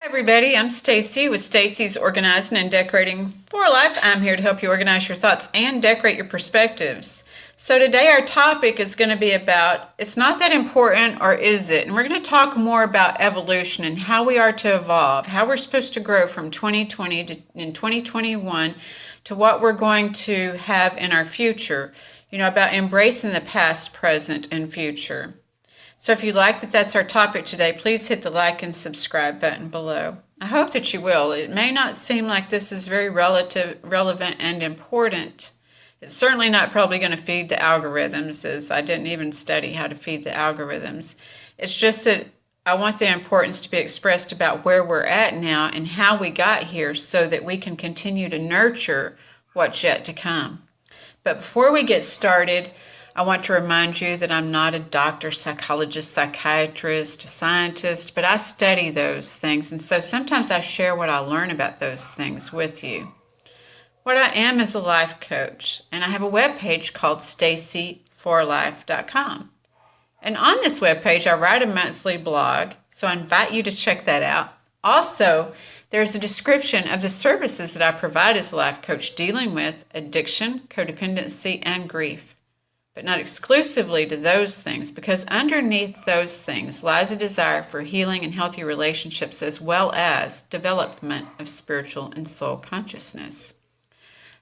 Everybody, I'm Stacy with Stacy's Organizing and Decorating for Life. I'm here to help you organize your thoughts and decorate your perspectives. So today our topic is going to be about, it's not that important, or is it? And we're going to talk more about evolution and how we are to evolve, how we're supposed to grow from 2020 to in 2021 to what we're going to have in our future, about embracing the past, present, and future. So if you like that that's our topic today, please hit the like and subscribe button below. I hope that you will. It may not seem like this is very relevant and important. It's certainly not probably going to feed the algorithms, as I didn't even study how to feed the algorithms. It's just that I want the importance to be expressed about where we're at now and how we got here so that we can continue to nurture what's yet to come. But before we get started, I want to remind you that I'm not a doctor, psychologist, psychiatrist, scientist, but I study those things, and so sometimes I share what I learn about those things with you. What I am is a life coach, and I have a webpage called stacyforlife.com. And on this webpage, I write a monthly blog, so I invite you to check that out. Also, there's a description of the services that I provide as a life coach dealing with addiction, codependency, and grief. But not exclusively to those things, because underneath those things lies a desire for healing and healthy relationships, as well as development of spiritual and soul consciousness.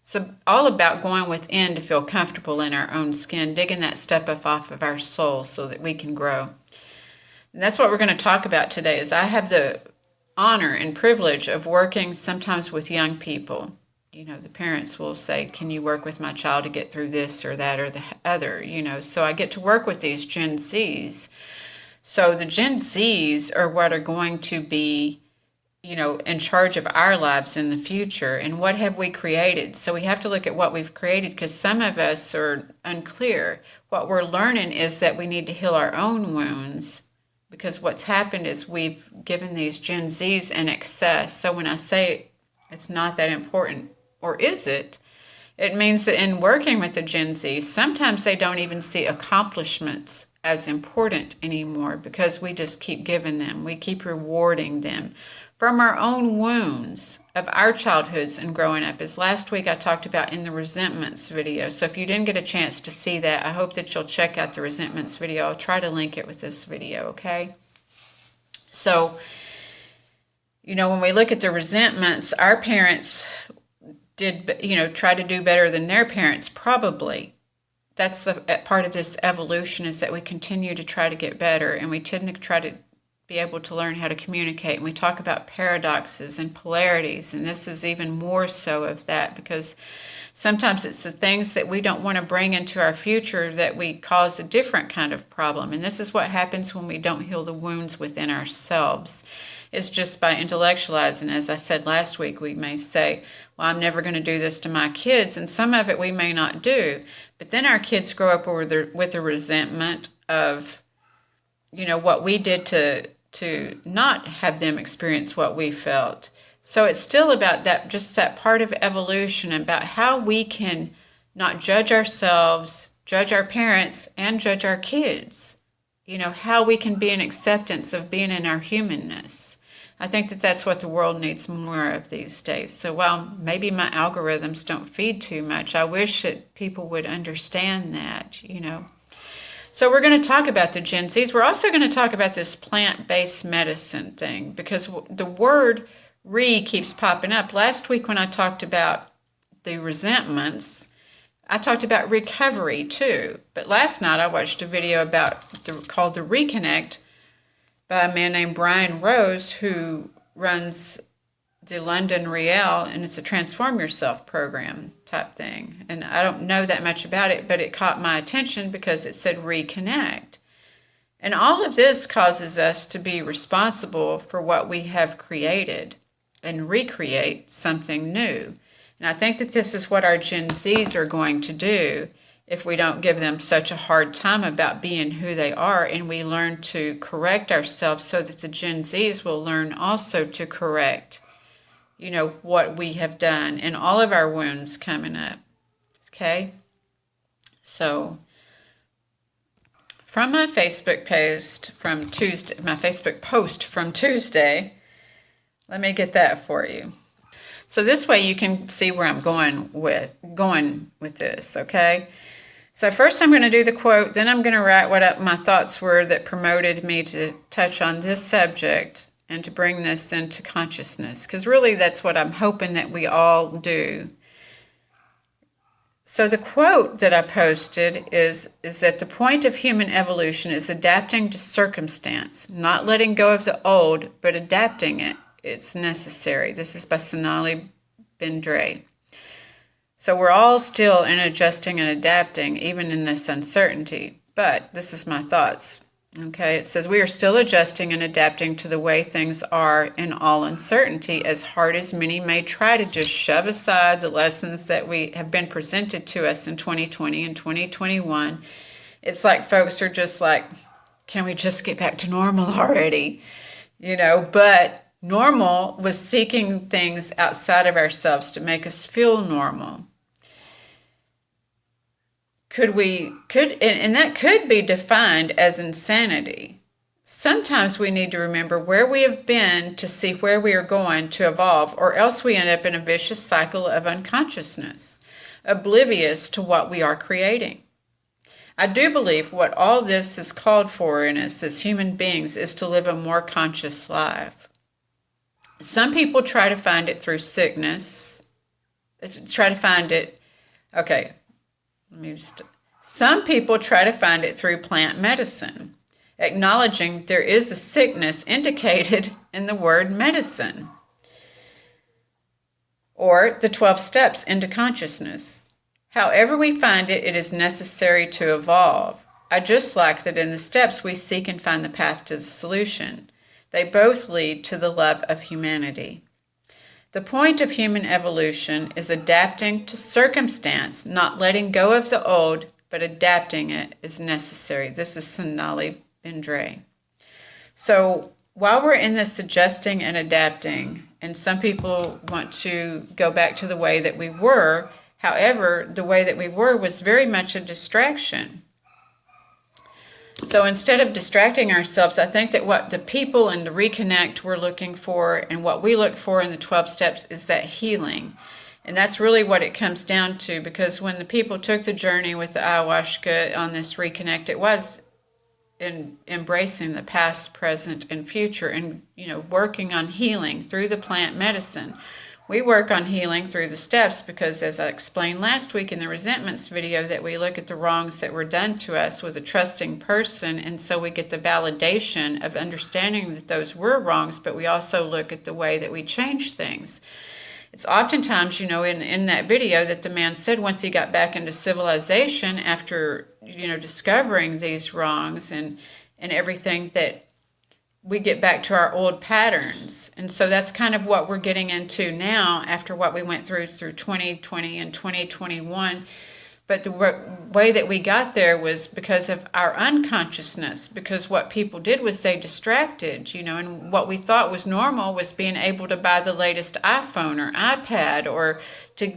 It's all about going within to feel comfortable in our own skin, digging that step up off of our soul so that we can grow. And that's what we're going to talk about today. Is I have the honor and privilege of working sometimes with young people. The parents will say, can you work with my child to get through this or that or the other, so I get to work with these Gen Zs. So the Gen Zs are what are going to be, in charge of our lives in the future. And what have we created? So we have to look at what we've created, because some of us are unclear. What we're learning is that we need to heal our own wounds, because what's happened is we've given these Gen Zs an excess. So when I say it's not that important, or is it? It means that in working with the Gen Z, sometimes they don't even see accomplishments as important anymore, because we just keep giving them. We keep rewarding them from our own wounds of our childhoods and growing up. As last week I talked about in the resentments video. So if you didn't get a chance to see that, I hope that you'll check out the resentments video. I'll try to link it with this video, okay? So, when we look at the resentments, our parents did, try to do better than their parents, probably. That's the part of this evolution, is that we continue to try to get better, and we tend to try to be able to learn how to communicate. And we talk about paradoxes and polarities, and this is even more so of that, because sometimes it's the things that we don't want to bring into our future that we cause a different kind of problem. And this is what happens when we don't heal the wounds within ourselves. It's just by intellectualizing. As I said last week, we may say, well, I'm never going to do this to my kids, and some of it we may not do. But then our kids grow up with a resentment of, what we did to not have them experience what we felt. So it's still about that, just that part of evolution, about how we can not judge ourselves, judge our parents, and judge our kids. How we can be in acceptance of being in our humanness. I think that that's what the world needs more of these days. So while maybe my algorithms don't feed too much, I wish that people would understand that, So we're going to talk about the Gen Zs. We're also going to talk about this plant-based medicine thing, because the word keeps popping up. Last week when I talked about the resentments, I talked about recovery too. But last night I watched a video called The Reconnect by a man named Brian Rose, who runs the London Real, and it's a Transform Yourself program type thing. And I don't know that much about it, but it caught my attention because it said reconnect. And all of this causes us to be responsible for what we have created and recreate something new. And I think that this is what our Gen Zs are going to do if we don't give them such a hard time about being who they are, and we learn to correct ourselves, so that the Gen Zs will learn also to correct, what we have done and all of our wounds coming up. Okay? So, from my Facebook post from Tuesday, Let me get that for you. So this way you can see where I'm going with this, okay? So first I'm going to do the quote, then I'm going to write what my thoughts were that promoted me to touch on this subject and to bring this into consciousness, because really that's what I'm hoping that we all do. So the quote that I posted is that the point of human evolution is adapting to circumstance, not letting go of the old, but adapting it. It's necessary. This is by Sonali Bendre. So we're all still in adjusting and adapting, even in this uncertainty. But this is my thoughts. Okay, it says we are still adjusting and adapting to the way things are in all uncertainty, as hard as many may try to just shove aside the lessons that we have been presented to us in 2020 and 2021. It's like folks are just like, can we just get back to normal already? But normal was seeking things outside of ourselves to make us feel normal. And that could be defined as insanity. Sometimes we need to remember where we have been to see where we are going to evolve, or else we end up in a vicious cycle of unconsciousness, oblivious to what we are creating. I do believe what all this is called for in us as human beings is to live a more conscious life. Some people try to find it through sickness. Some people try to find it through plant medicine, acknowledging there is a sickness indicated in the word medicine, or the 12 steps into consciousness. However we find it, it is necessary to evolve. I just like that in the steps we seek and find the path to the solution. They both lead to the love of humanity. The point of human evolution is adapting to circumstance, not letting go of the old, but adapting it is necessary. This is Sonali Bendre. So while we're in this adjusting and adapting, and some people want to go back to the way that we were, however, the way that we were was very much a distraction. So instead of distracting ourselves, I think that what the people in the reconnect were looking for and what we look for in the 12 steps is that healing. And that's really what it comes down to, because when the people took the journey with the ayahuasca on this reconnect, it was in embracing the past, present, and future, and working on healing through the plant medicine. We work on healing through the steps because, as I explained last week in the resentments video, that we look at the wrongs that were done to us with a trusting person, and so we get the validation of understanding that those were wrongs, but we also look at the way that we change things. It's oftentimes, in that video that the man said once he got back into civilization after, discovering these wrongs and everything, that we get back to our old patterns. And so that's kind of what we're getting into now after what we went through 2020 and 2021. But the way that we got there was because of our unconsciousness, because what people did was they distracted, and what we thought was normal was being able to buy the latest iPhone or iPad, or to,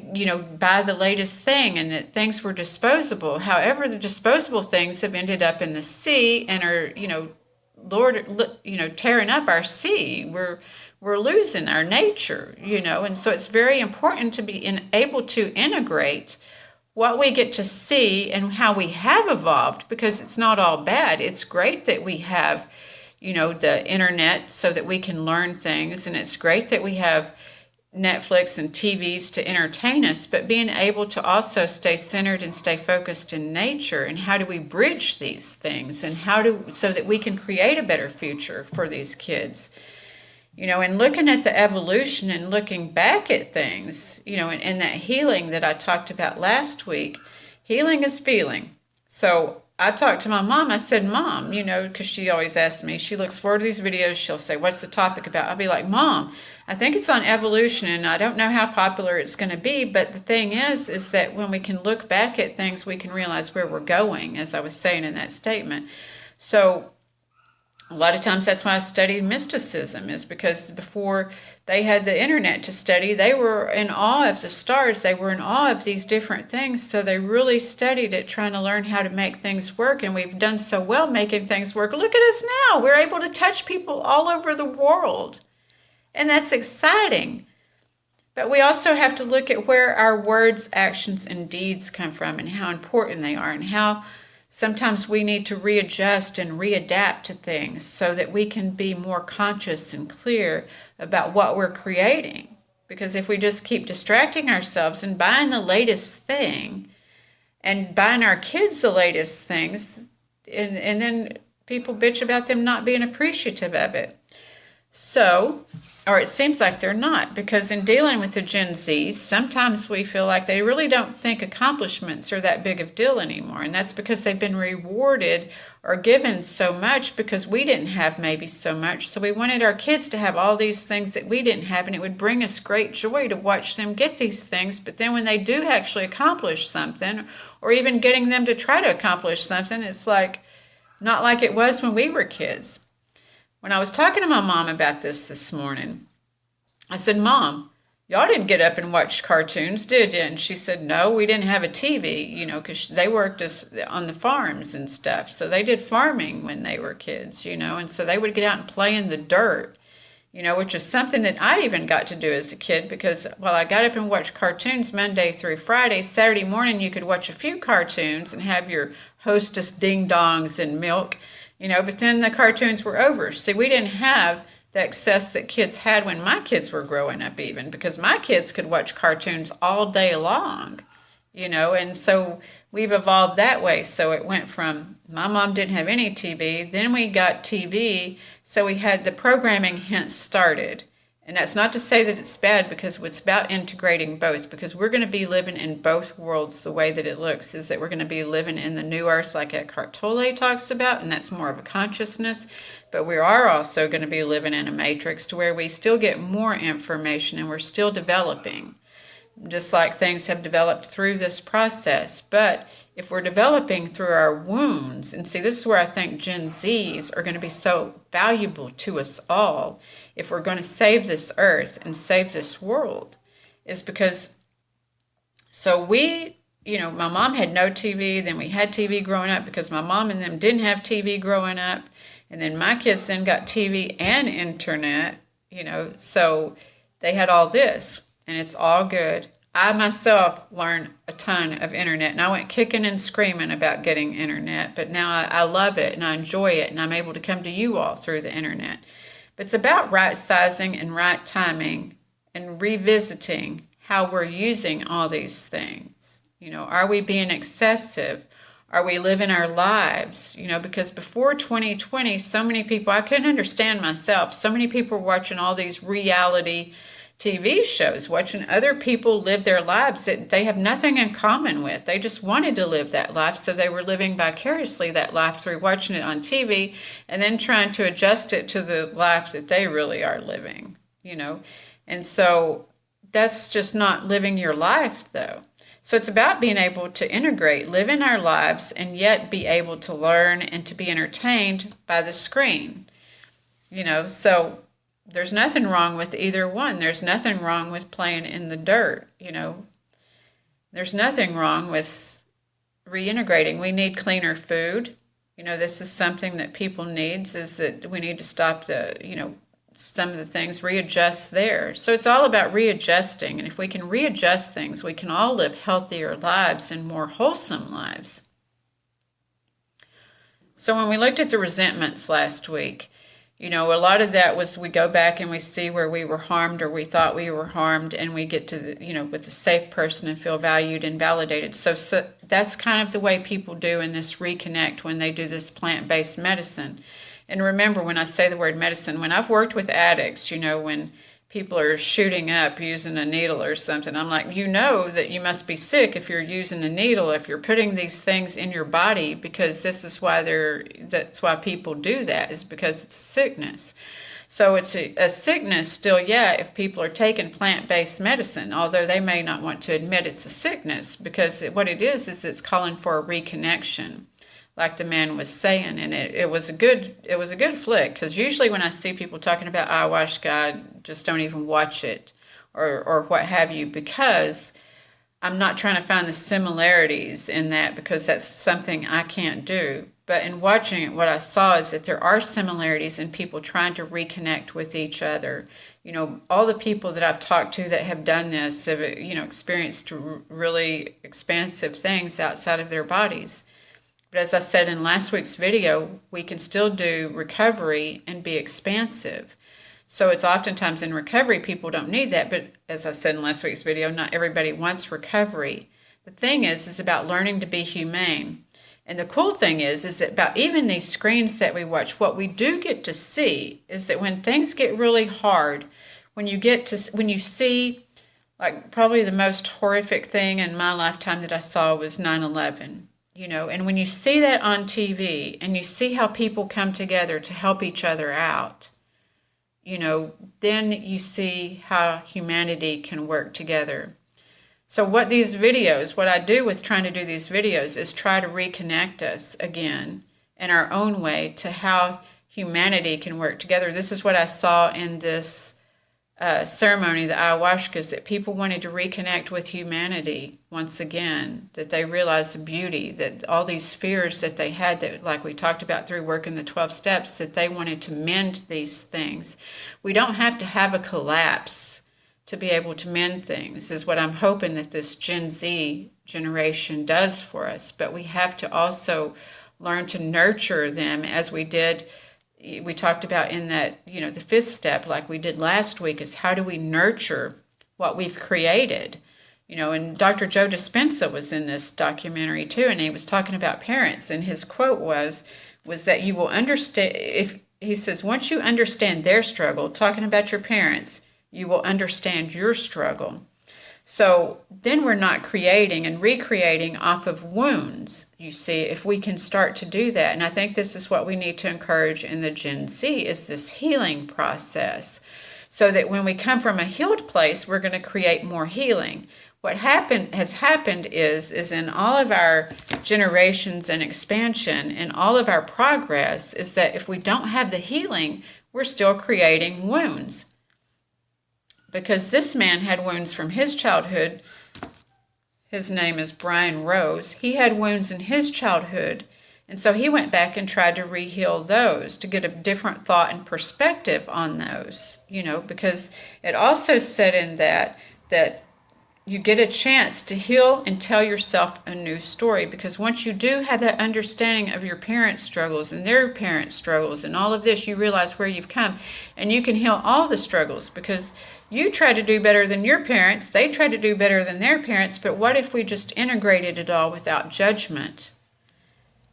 buy the latest thing, and that things were disposable. However, the disposable things have ended up in the sea and are, tearing up our sea. We're losing our nature, and so it's very important to be able to integrate what we get to see and how we have evolved, because it's not all bad. It's great that we have, the internet so that we can learn things, and it's great that we have Netflix and TVs to entertain us, but being able to also stay centered and stay focused in nature, and how do we bridge these things, and so that we can create a better future for these kids. And looking at the evolution and looking back at things, and that healing that I talked about last week, healing is feeling. So I talked to my mom. I said, Mom, because she always asks me, she looks forward to these videos. She'll say, what's the topic about? I'll be like, Mom, I think it's on evolution, and I don't know how popular it's going to be. But the thing is that when we can look back at things, we can realize where we're going, as I was saying in that statement. So a lot of times that's why I studied mysticism, is because before they had the internet to study, they were in awe of the stars. They were in awe of these different things. So they really studied it, trying to learn how to make things work. And we've done so well making things work. Look at us now. We're able to touch people all over the world. And that's exciting. But we also have to look at where our words, actions, and deeds come from and how important they are and how sometimes we need to readjust and readapt to things so that we can be more conscious and clear about what we're creating. Because if we just keep distracting ourselves and buying the latest thing and buying our kids the latest things, and then people bitch about them not being appreciative of it. So, or it seems like they're not, because in dealing with the Gen Zs, sometimes we feel like they really don't think accomplishments are that big of a deal anymore. And that's because they've been rewarded or given so much because we didn't have maybe so much. So we wanted our kids to have all these things that we didn't have, and it would bring us great joy to watch them get these things. But then when they do actually accomplish something, or even getting them to try to accomplish something, it's like not like it was when we were kids. When I was talking to my mom about this morning, I said, Mom, y'all didn't get up and watch cartoons, did you? And she said, no, we didn't have a TV, because they worked on the farms and stuff. So they did farming when they were kids, and so they would get out and play in the dirt, which is something that I even got to do as a kid because while I got up and watched cartoons Monday through Friday, Saturday morning you could watch a few cartoons and have your Hostess ding-dongs and milk, but then the cartoons were over. See, we didn't have the access that kids had when my kids were growing up even, because my kids could watch cartoons all day long, and so we've evolved that way. So it went from my mom didn't have any TV, then we got TV, so we had the programming hence started. And that's not to say that it's bad, because it's about integrating both, because we're going to be living in both worlds. The way that it looks is that we're going to be living in the new earth like Eckhart Tolle talks about, and that's more of a consciousness. But we are also going to be living in a matrix to where we still get more information and we're still developing, just like things have developed through this process. But if we're developing through our wounds, and see, this is where I think Gen Zs are going to be so valuable to us all, if we're going to save this earth and save this world, is because, so we, my mom had no TV, then we had TV growing up because my mom and them didn't have TV growing up, and then my kids then got TV and internet, so they had all this, and it's all good. I myself learned a ton of internet, and I went kicking and screaming about getting internet, but now I love it and I enjoy it, and I'm able to come to you all through the internet. But it's about right sizing and right timing and revisiting how we're using all these things. Are we being excessive? Are we living our lives? Because before 2020, so many people, I couldn't understand myself, so many people were watching all these reality TV shows, watching other people live their lives that they have nothing in common with. They just wanted to live that life, so they were living vicariously that life through watching it on TV and then trying to adjust it to the life that they really are living, And so that's just not living your life, though. So it's about being able to integrate, live in our lives, and yet be able to learn and to be entertained by the screen, so there's nothing wrong with either one. There's nothing wrong with playing in the dirt, There's nothing wrong with reintegrating. We need cleaner food. This is something that people needs, is that we need to stop some of the things, readjust there. So it's all about readjusting. And if we can readjust things, we can all live healthier lives and more wholesome lives. So when we looked at the resentments last week, a lot of that was we go back and we see where we were harmed or we thought we were harmed, and we get to, with a safe person and feel valued and validated. So that's kind of the way people do in this reconnect when they do this plant-based medicine. And remember, when I say the word medicine, when I've worked with addicts, when people are shooting up using a needle or something, I'm like, that you must be sick if you're using a needle, if you're putting these things in your body, because this is why that's why people do that, is because it's a sickness. So it's a sickness still, if people are taking plant-based medicine, although they may not want to admit it's a sickness, because what it is it's calling for a reconnection, like the man was saying. And it was a good flick, because usually when I see people talking about ayuashka, I just don't even watch it or what have you, because I'm not trying to find the similarities in that, because that's something I can't do. But in watching it, what I saw is that there are similarities in people trying to reconnect with each other, all the people that I've talked to that have done this have, experienced really expansive things outside of their bodies. But as I said in last week's video, we can still do recovery and be expansive. So it's oftentimes in recovery, people don't need that. But as I said in last week's video, not everybody wants recovery. The thing is about learning to be humane. And the cool thing is that about even these screens that we watch, what we do get to see is that when things get really hard, when you see, like, probably the most horrific thing in my lifetime that I saw was 9/11, and when you see that on TV and you see how people come together to help each other out, then you see how humanity can work together. So what I do with trying to do these videos is try to reconnect us again in our own way to how humanity can work together. This is what I saw in this ceremony, the ayahuasca, is that people wanted to reconnect with humanity once again, that they realized the beauty, that all these fears that they had, that, like we talked about through working the 12 steps, that they wanted to mend these things. We don't have to have a collapse to be able to mend things, is what I'm hoping that this Gen Z generation does for us. But we have to also learn to nurture them as we talked about in that, the fifth step, like we did last week, is how do we nurture what we've created? And Dr. Joe Dispenza was in this documentary too, and he was talking about parents, and his quote was that you will understand, he says, once you understand their struggle, talking about your parents, you will understand your struggle. So then we're not creating and recreating off of wounds, you see, if we can start to do that. And I think this is what we need to encourage in the Gen Z, is this healing process, so that when we come from a healed place, we're going to create more healing. What has happened is in all of our generations and expansion and all of our progress, is that if we don't have the healing, we're still creating wounds. Because this man had wounds from his childhood. His name is Brian Rose. He had wounds in his childhood, and so he went back and tried to re-heal those, to get a different thought and perspective on those, because it also said in that you get a chance to heal and tell yourself a new story. Because once you do have that understanding of your parents' struggles and their parents' struggles and all of this, you realize where you've come, and you can heal all the struggles, because you try to do better than your parents, they try to do better than their parents, but what if we just integrated it all without judgment?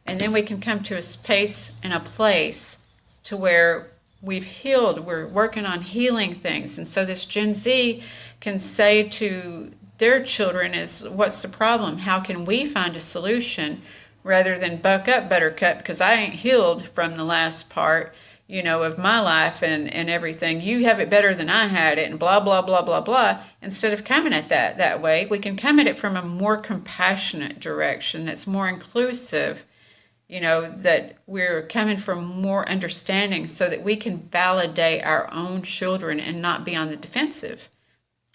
And then we can come to a space and a place to where we've healed, we're working on healing things. And so this Gen Z can say to their children is, what's the problem? How can we find a solution, rather than buck up, buttercup, because I ain't healed from the last part, of my life and everything. You have it better than I had it, and blah, blah, blah, blah, blah. Instead of coming at that way, we can come at it from a more compassionate direction that's more inclusive, that we're coming from more understanding, so that we can validate our own children and not be on the defensive.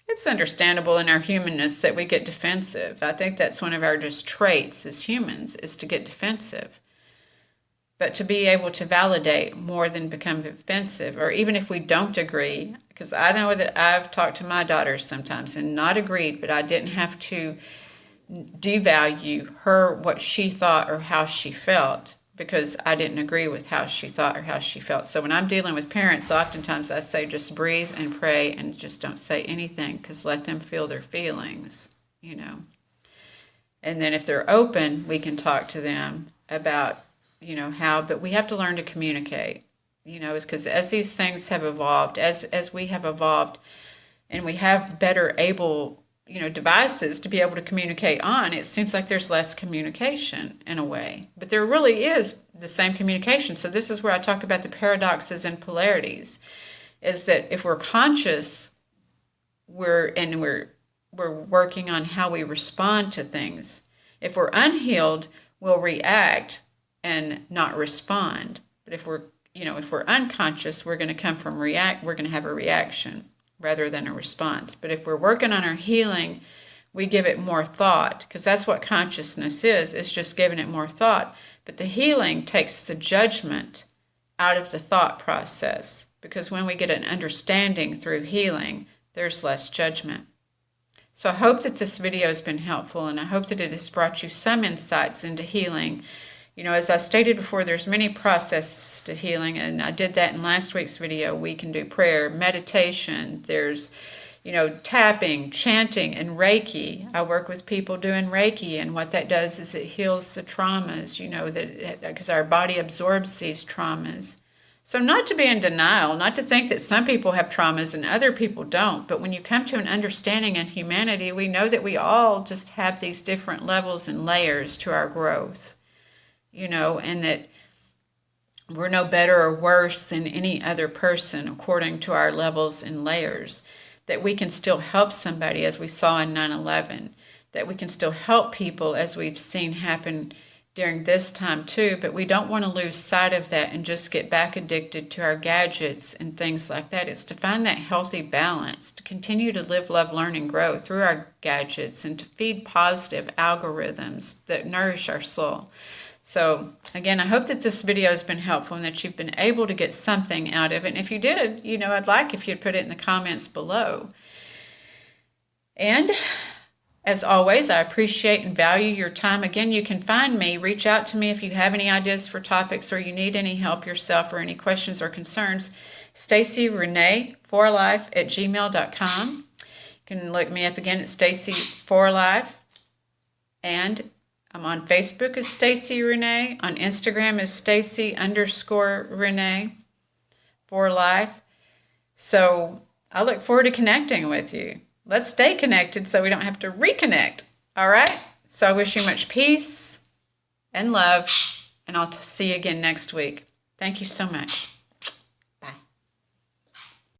It's understandable in our humanness that we get defensive. I think that's one of our just traits as humans, is to get defensive. But to be able to validate more than become defensive, or even if we don't agree, because I know that I've talked to my daughters sometimes and not agreed, but I didn't have to devalue her, what she thought or how she felt, because I didn't agree with how she thought or how she felt. So when I'm dealing with parents, oftentimes I say just breathe and pray and just don't say anything, because let them feel their feelings, And then if they're open, we can talk to them about how, but we have to learn to communicate, is because as these things have evolved, as we have evolved, and we have better able, devices to be able to communicate on, it seems like there's less communication in a way, but there really is the same communication. So this is where I talk about the paradoxes and polarities, is that if we're conscious, we're working on how we respond to things. If we're unhealed, we'll react and not respond. But if we're unconscious, we're going to come from we're going to have a reaction rather than a response. But if we're working on our healing, we give it more thought, because that's what consciousness is. It's just giving it more thought. But the healing takes the judgment out of the thought process. because when we get an understanding through healing, there's less judgment. So I hope that this video has been helpful, and I hope that it has brought you some insights into healing. You know, as I stated before, there's many processes to healing, and I did that in last week's video. We can do prayer, meditation, there's, tapping, chanting, and Reiki. I work with people doing Reiki, and what that does is it heals the traumas, because our body absorbs these traumas. So not to be in denial, not to think that some people have traumas and other people don't, but when you come to an understanding in humanity, we know that we all just have these different levels and layers to our growth, and that we're no better or worse than any other person according to our levels and layers, that we can still help somebody as we saw in 9/11, that we can still help people as we've seen happen during this time too, but we don't want to lose sight of that and just get back addicted to our gadgets and things like that. It's to find that healthy balance, to continue to live, love, learn, and grow through our gadgets, and to feed positive algorithms that nourish our soul. So again, I hope that this video has been helpful and that you've been able to get something out of it. And if you did, I'd like if you'd put it in the comments below. And as always, I appreciate and value your time. Again, you can find me, reach out to me if you have any ideas for topics or you need any help yourself or any questions or concerns. StacyRenee4Life@gmail.com. You can look me up again at Stacy4Life. And I'm on Facebook as Stacy Renee. On Instagram as Stacy_Renee4Life. So I look forward to connecting with you. Let's stay connected so we don't have to reconnect. All right? So I wish you much peace and love, and I'll see you again next week. Thank you so much.